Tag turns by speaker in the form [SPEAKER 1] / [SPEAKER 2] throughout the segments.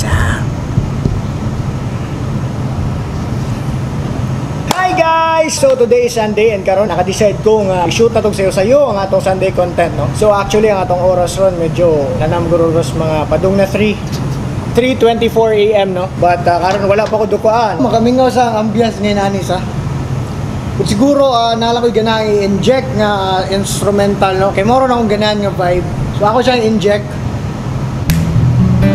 [SPEAKER 1] guys. Hi guys! So today is Sunday and karon naka-decide ko nga i-shoot na tong sayo ang atong Sunday content, no? So actually ang atong oras ron medyo nanamgururos mga padung na 3:24 AM, no? But karon wala pa ko dukuan. Makamingaw sa ambience ngayon ani sa. But siguro nala ko ganahan i-inject nga instrumental, no? Kay moro na akong ganahan nga vibe. So ako siya i-inject.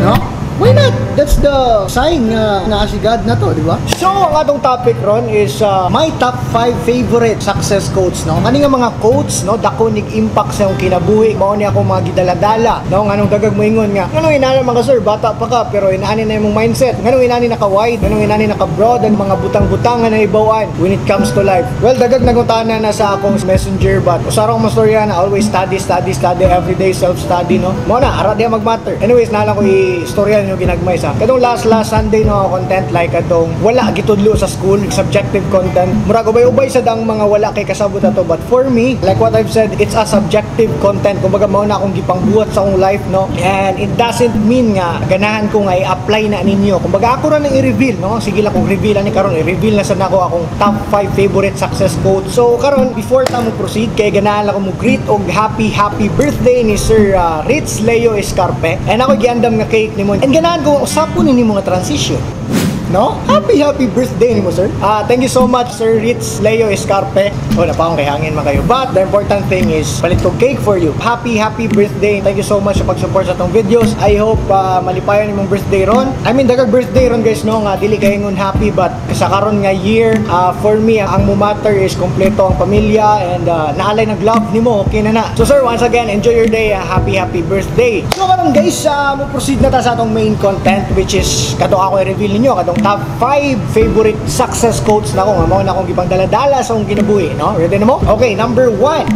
[SPEAKER 1] No? Why not? That's the sign na si God na to, di ba? So, ang atong topic ron is my top 5 favorite success quotes, no? Kani nga mga quotes, no? Dako nig-impact sa akong kinabuhi. Mao ni ako mga gidaladala, no? Nganong dagag moingon nga. Nganong inani mga sir, bata pa ka, pero inaani na imong mindset. Nganong inani naka-wide, nganong inani naka-broad, ang mga butang-butang nga naibawan when it comes to life. Well, dagag nagutana na sa akong messenger, but usarong mastorya na always study, everyday self-study, no? Mao na, ara diya mag-matter. Anyways, nalang ko i-storya nyo ginagmay sa. Katong last Sunday no content like atong wala gitudlo sa school, subjective content. Murag ubay-ubay sa dang mga wala kay kasabot ato, but for me, like what I've said, it's a subjective content. Kumbaga mao na akong gipangbuhat sa akong life, no? And it doesn't mean nga ganahan ko nga i-apply na ninyo. Kumbaga ako ra nang i-reveal, no? Sige lang kung reveal ani karon, i-reveal na sa nako akong top 5 favorite success quotes. So karon before ta mo proceed kay ganahan lang ko mo greet og happy birthday ni Sir Ritz Leo Escarpe. And ako giandam nga cake nimo. And ganahan ko usapon ni mga transition. No? Happy birthday ni mo, sir. Thank you so much, Sir Ritz Leo Escarpe. Oh, napaong kay hangin man kayo. But the important thing is, palit ko cake for you. Happy birthday. Thank you so much sa pag-support sa tong videos. I hope malipayan nimong birthday ron. I mean, dagang birthday ron guys, no? Nga, dili kayo ngun happy, but sa karon nga year, for me, ang mo matter is kompleto ang pamilya and naalay nag-love nimo, okay na na. So, sir, once again, enjoy your day. Happy birthday. So, karon guys, mo proceed na ta sa atong main content, which is, kato ako i-reveal ninyo, katong top 5 favorite success quotes na ko nga mao na akong gipangdala-dala sa akong kinabuhi, no? Ready na mo? Okay, number 1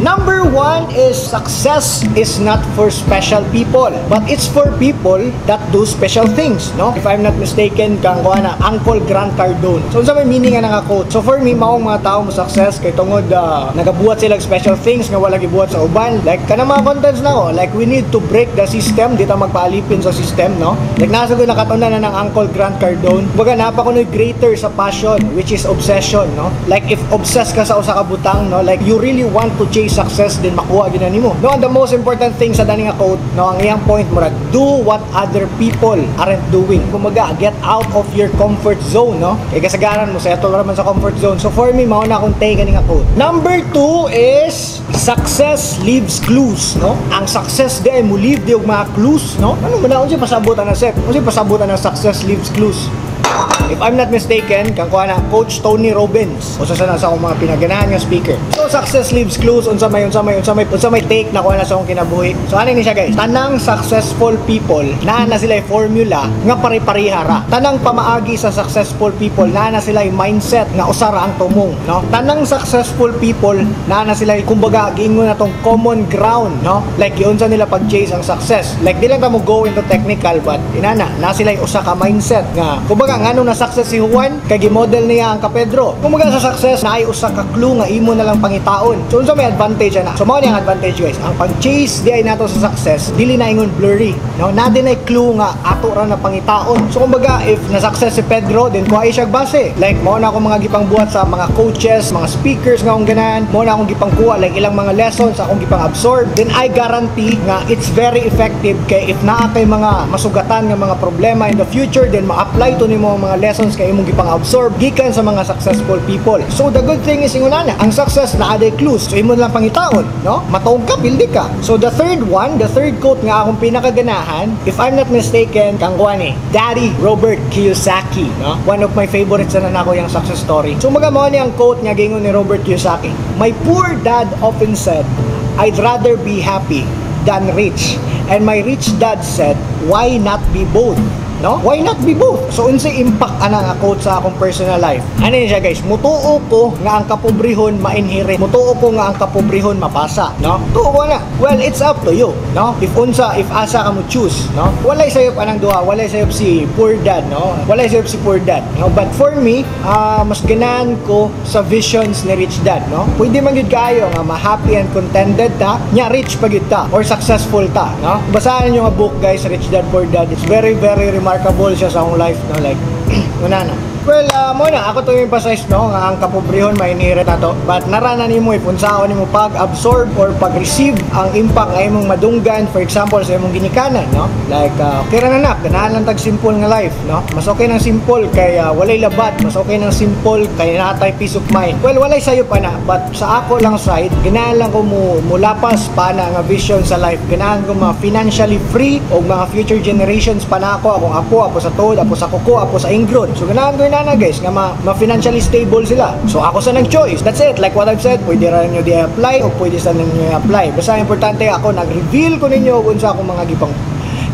[SPEAKER 1] is success is not for special people, but it's for people that do special things, no? If I'm not mistaken, kang kuha na Uncle Grant Cardone. So unsa may meaning nga nga quote? So for me, maong mga tao mo success kay tungod nagabuhat sila special things nga wala gibuhat sa uban. Like kanang mga contents na ko, like we need to break the system, di ta magpaalipin sa system, no? Like nasa ko nakatunan na ng Uncle Grant Cardone. Baga napakunoy greater sa passion, which is obsession, no? Like if obsessed ka sa usa ka butang, no? Like you really want to chase success, then makuha gyud nimo. No, and the most important thing sa dani nga quote, no, ang iyang point murag do what other people aren't doing. Kumaga get out of your comfort zone, no? Kay kasagaran mo sa ato raman sa comfort zone. So for me, mao na akong take ani nga quote. Number 2 is success leaves clues, no? Ang success di ay mo leave di og mga clues, no? Ano man unsa pasabutan na set? Unsa pasabutan ng success leaves clues? If I'm not mistaken, kang kuha na Coach Tony Robbins. Usa sa akong mga pinaganahan nga speaker. So success leaves clues, unsa may take na kuha na sa akong kinabuhi. So ano ni siya guys? Tanang successful people na sila formula nga pare-parehara. Tanang pamaagi sa successful people na sila mindset nga usara ang tumong, no? Tanang successful people na sila kumbaga giingon na tong common ground, no? Like giunsa nila pag-chase ang success. Like di lang ta mo go into technical, but inana na sila usa ka mindset nga kumbaga ngano na success si Juan kay gi-model niya ang ka Pedro. Kumaga sa success na ay usa ka clue nga imo na lang pangitaon. So unsa may advantage ana? So mao ni ang advantage guys. Ang pag-chase di ay nato sa success dili na ingon blurry, no? Na din ay clue nga ato ra na pangitaon. So kumbaga if na success si Pedro, then kuha siya base. Like mao na ako mga gipangbuhat sa mga coaches, mga speakers nga akong ganahan. Mao na akong gipangkuha like ilang mga lessons akong gipang-absorb. Then I guarantee nga it's very effective kay if naa kay mga masugatan nga mga problema in the future, then ma-apply to nimo mga lessons kay imong gipang-absorb gikan sa mga successful people. So the good thing is ingunana, ang success na aday clues. So imo lang pangitaon, no? Matuog ka, pildi ka. So the third quote nga akong pinakaganahan, if I'm not mistaken, kang kuha ni Daddy Robert Kiyosaki, no? One of my favorites na nako yung success story. So magamao ni ang quote nga gingon ni Robert Kiyosaki. My poor dad often said, I'd rather be happy than rich. And my rich dad said, why not be both? No? Why not be both? So unsay impact ana nga quote sa akong personal life? Ano siya guys? Mutuo ko nga ang kapobrehon ma-inherit. Mutuo ko nga ang kapobrehon mapasa, no? Tuo ko na. Well, it's up to you, no? If asa ka mo choose, no? Walay sayop anang duha, walay sayop si poor dad, no? Walay sayop si poor dad, no? But for me, mas ganahan ko sa visions ni rich dad, no? Pwede man gyud kayo nga ma-happy and contented ta, nya rich pa gyud ta or successful ta, no? Basahan niyo nga book guys, Rich Dad Poor Dad. It's very very remarkable remarkable siya sa akong life, no? Like, una na. Well, muna, ako to yung emphasize, no, nga ang kapobrehon may inherit na to. But naranan nimo ipunsaon nimo pag-absorb or pag-receive ang impact nga imong madunggan, for example, sa imong ginikanan, no? Like, okay ra na nak, ganahan lang tag simple nga life, no? Mas okay nang simple kay walay labat, mas okay nang simple kay natay peace of mind. Well, walay sayo pa na, but sa ako lang side, ganahan lang ko mulapas pa na nga vision sa life. Ganahan ko financially free o mga future generations pa na ako, akong apo sa tod, apo sa kuko, apo sa ingron. So ganahan ko na guys nga ma-financially stable sila. So ako sa nag-choice. That's it. Like what I've said, pwede rin nyo di-apply o pwede sa ninyo i-apply. Basta importante ako, nag-reveal ko ninyo kung sa akong mga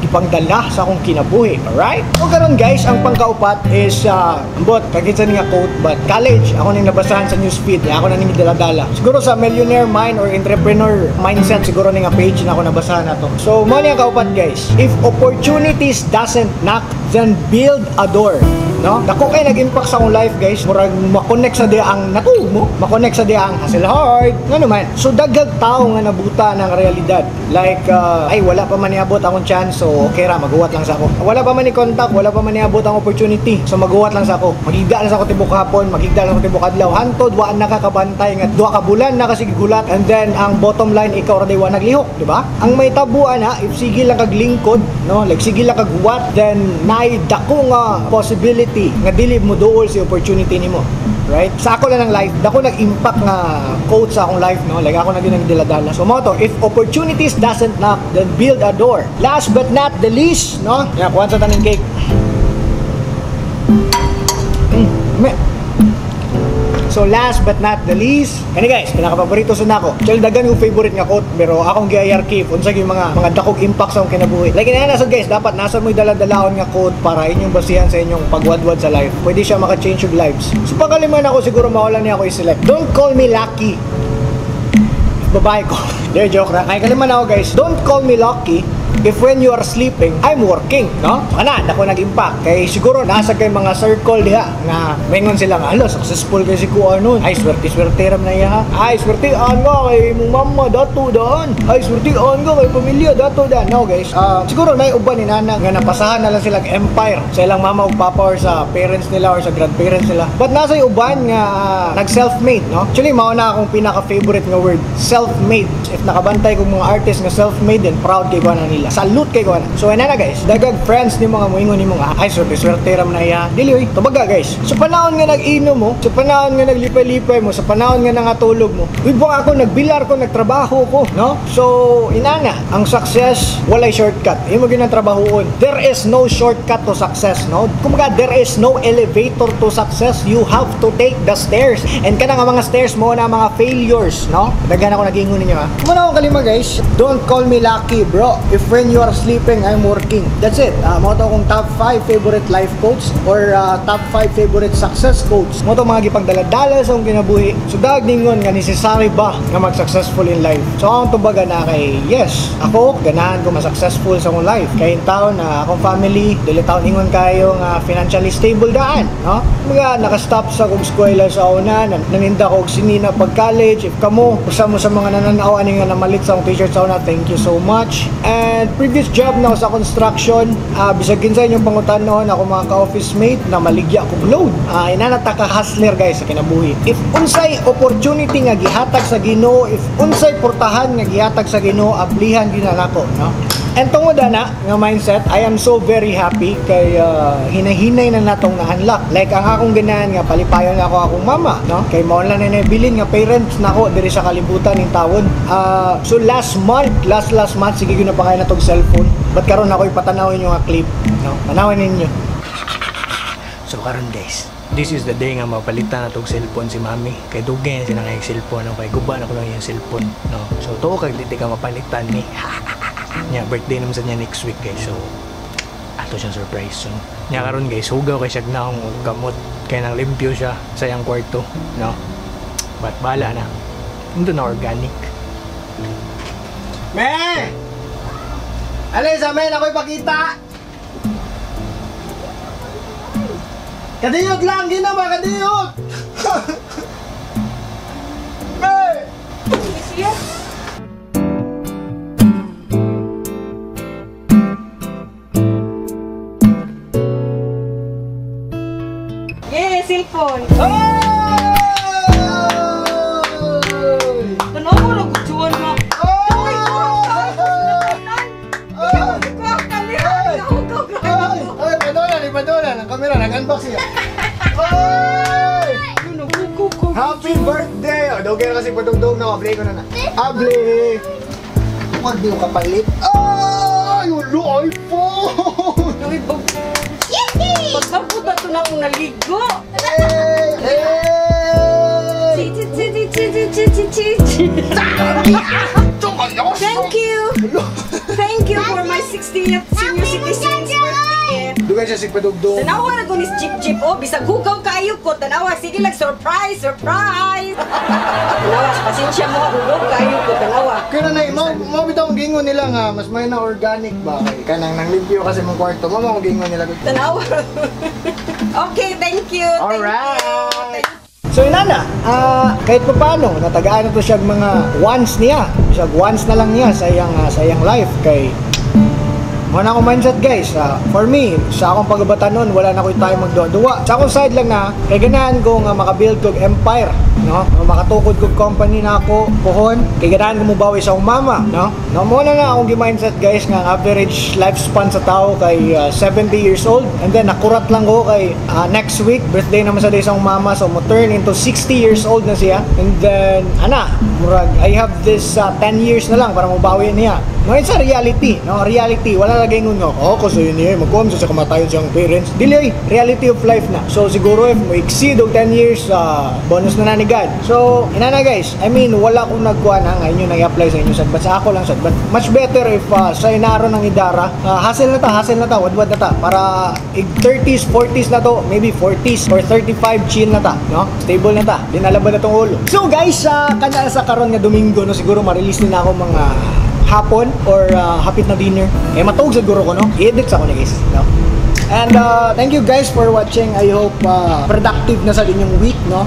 [SPEAKER 1] gipangdala sa akong kinabuhi. Alright? So karon guys, ang pangkaupat is ambot, kagitsa nga quote, but college, ako nang nabasahan sa newsfeed, ako na ning dala-dala. Siguro sa millionaire mind or entrepreneur mindset, siguro ning page na ako nabasahan na to. So, mo niya kaupat guys, if opportunities doesn't knock, then build a door. No? Dako kay nag-impact sa akong life guys, murag ma-connect sa dia ang natuog mo, ma-connect sa dia ang hustle hard, nga naman. So daghang tao nga nabuta ng realidad. Like ay wala pa man niabot akong chance, so okay ra, maguwat lang sa ako. Wala pa man ni contact, wala pa man niabot ang opportunity, so maguwat lang sa ako. Magigda lang sa ako tibok hapon, magigda lang sa ako tibok adlaw. Hantod wa nakakabantay nga duha ka bulan na kasi gulat, and then ang bottom line ikaw ra day wa naglihok, di ba? Ang may tabuan ha, if sige lang kag lingkod, no? Like sige lang kag what, then naay dako nga possibility nga dili mo duol si opportunity nimo, right? Sa ako lang ng life, dako nag-impact nga quote sa akong life, no? Like ako na din nagdala-dala. So mo to, if opportunities doesn't knock, then build a door. Last but not the least, no? Yeah, kuha sa taning cake. So last but not the least, kani guys, pinaka-paborito sa nako. Actually dagan yung favorite nga quote, pero akong gi-hierarchy unsa yung mga dakog impact sa akong kinabuhi. Like ina so guys, dapat nasa mo dala-dalaon nga quote para inyong basihan sa inyong pagwadwad sa life. Pwede siya maka-change your lives. So pangkalima na ako siguro mawalan niya ako i-select. Don't call me lucky. Babae ko. There, joke na. Kaya kalima na ako guys. Don't call me lucky if when you are sleeping, I'm working, no? Kana, ako nag-impact. Kaya siguro nasa kay mga circle diha na maingon sila nga, hala, successful kay si Kuya nun. Ay, swerte-swerte ram na iya ha. Ay, swertean ka kay mong mama, dato daan. Ay, swertean ka kay pamilya, dato daan. No, guys. Siguro na uban ni nana nga napasahan na lang sila empire sa ilang mama ug papa or sa parents nila or sa grandparents nila. But nasa uban nga nag-self-made, no? Actually, mao na akong pinaka-favorite nga word, self-made. If nakabantay kong mga artist nga self-made, then proud kay ko na nila. Salute kay ko na. So, na guys, dagag friends ni mga moingon ni mga ay, swerte ram na iya. Dili, oy. Tubaga, guys. Sa panahon nga nag-inom mo, sa panahon nga naglipay-lipay mo, sa panahon nga nangatulog mo, uy, baka ako, nagbilar ko, nagtrabaho ko, no? So, inana, ang success, walay shortcut. Imo gyud ang trabahoon. There is no shortcut to success, no? Kumaga, there is no elevator to success. You have to take the stairs. And kana nga mga stairs mo na mga failures, no? Daghan ako nag-ingon ninyo, ha? Muna ako kalima, guys. Don't call me lucky, bro. If when you are sleeping, I'm working. That's it. Mo to akong top 5 favorite life quotes or top 5 favorite success quotes. Mo to mga gipagdala-dala sa akong kinabuhi. So dag ningon nga necessary ba nga mag-successful in life? So akong tubaga na kay yes, ako ganahan ko ma-successful sa akong life. Kay taon na akong family, dili taon ingon kayo nga financially stable daan, no? Mga naka-stop sa kong eskwela sa una, naninda ko og sinina pag college. If kamo usa mo sa mga nananaw ani nga namalit sa akong t-shirt sa una, thank you so much. And previous job na ako sa construction, bisagin sa inyong pangutan noon ako mga ka-office mate na maligya kong load. Inanata ka hustler guys sa kinabuhi. If unsay opportunity nga gihatag sa Ginoo, if unsay portahan nga gihatag sa Ginoo, ablihan gyud na nako, no? And tungod na nga mindset, I am so very happy kay hinahinay na natong na-unlock. Like ang akong ganahan nga palipayon nga ako akong mama, no? Kay mao lang na nabilin nga parents nako diri sa kalibutan ning taon. So last month sige gyud na pa kay natong cellphone. But karon ako ipatanawin yung nga clip, no? Tanawin ninyo. So karon guys, this is the day nga mapalitan natong cellphone si mami. Kay dugay na sila nga yung cellphone, no? Kay guba na ko lang yung cellphone, no? So tuo kag dili ka mapalitan ni. Nya birthday naman sa niya next week guys. So ato siyang surprise. So nya karon guys, hugaw kay siya na akong gamot kay nang limpyo siya sa iyang kwarto, no? But bala na. Ito na organic. Me! Alis, amen, ako'y pakita! Kadiyot lang, ginawa, kadiyot! Me! Yes,
[SPEAKER 2] yung cellphone.
[SPEAKER 1] Ay!
[SPEAKER 2] Ano mo nagutsuan mo?
[SPEAKER 1] Ipadolan ang camera, nag-unbox niya. Ay! Happy birthday! O, daw kaya kasi patugtog na, ablay ko na na. Ablay! Huwag di ko kapalit. Ay! Ulo, iPhone!
[SPEAKER 2] Pagkaputa ito na akong naligo.
[SPEAKER 1] Hey! Hey!
[SPEAKER 2] Thank you! Thank you for my 60th senior citizen's birthday.
[SPEAKER 1] Dugay siya si patugtog.
[SPEAKER 2] Tanawa na ko ni Jeep oh, bisag hugaw kayo ko. Tanawa, sige lang, surprise! Tanawa, pasensya mo, hugaw kayo ko, tanawa.
[SPEAKER 1] Kaya na, mabitaw ang gingon nila nga, mas may na organic ba? Kanang nang limpyo kasi mong kwarto, mama ang gingon nila.
[SPEAKER 2] Tanawa. Okay, thank you.
[SPEAKER 1] Alright! So inana, kahit pa paano, natagaan na to siya mga once niya. Siya once na lang niya sa iyang life kay Mana akong mindset guys, for me, sa akong pagabatanon, wala na ko tayo magduwa. Sa akong side lang na, kay ganahan ko nga makabuild kog empire, no? Makatukod kog company na ako, pohon, kay ganahan ko mubawi sa akong mama, no? No, muna na akong mindset guys nga average lifespan sa tao kay 70 years old. And then nakurat lang ko kay next week, birthday naman sa day sa akong mama, so mo turn into 60 years old na siya. And then, murag, I have this 10 years na lang para mubawi niya. No, it's a reality, no? Reality, wala lagay ngun nga, kasi yun niya, magkuhan sa kamatayon siyang parents. Dili, reality of life na. So, siguro if mo exceed og 10 years, bonus na ni God. So, inana guys, I mean, wala akong nagkuhan nga inyo nag-apply sa inyo sad, but sa ako lang sad. But much better if sa inaro ng idara, hassle na ta, wadwad na ta, para 30s, 40s na to, maybe 40s or 35, chill na ta, no? Stable na ta, dinalaban na tong ulo. So guys, kanya sa karon nga Domingo, no, siguro ma-release din ako mga hapon or hapit na dinner. Matug siguro ko, no? I-edit sa ako ni guys, no? And thank you guys for watching. I hope productive na sa inyong week, no?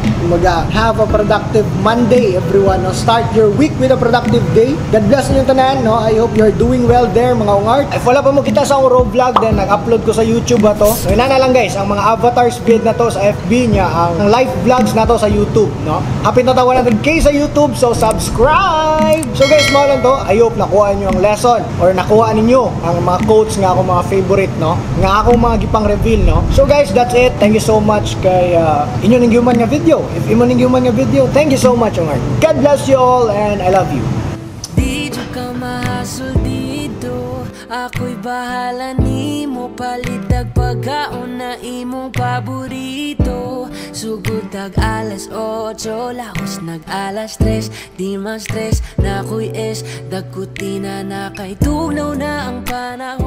[SPEAKER 1] Have a productive Monday, everyone, no? Start your week with a productive day. God bless niyo tanan, no? I hope you're doing well there, mga ungart. If wala pa mo kita sa raw vlog, then nag-upload ko sa YouTube ba to. So, inana lang guys, ang mga avatars build na to sa FB niya, ang live vlogs na to sa YouTube, no? Hapit na tayo 100k sa YouTube, so subscribe! So guys, mo lang to. I hope nakuha niyo ang lesson or nakuha ninyo ang mga quotes nga ako mga favorite, no? Nga ako mga gipang reveal, no? So guys, that's it. Thank you so much kay inyo ning human nga video. If imo ning human nga video, thank you so much, ungart. God bless you all and I love you.
[SPEAKER 3] Di ka mahasol dito, ako'y bahala nimo, palitag pagkaon na imong paborito. Sugod tag alas 8, lahos nag alas 3, di man stress na ako'y es, dagkutina na kay tugnaw na ang panahon.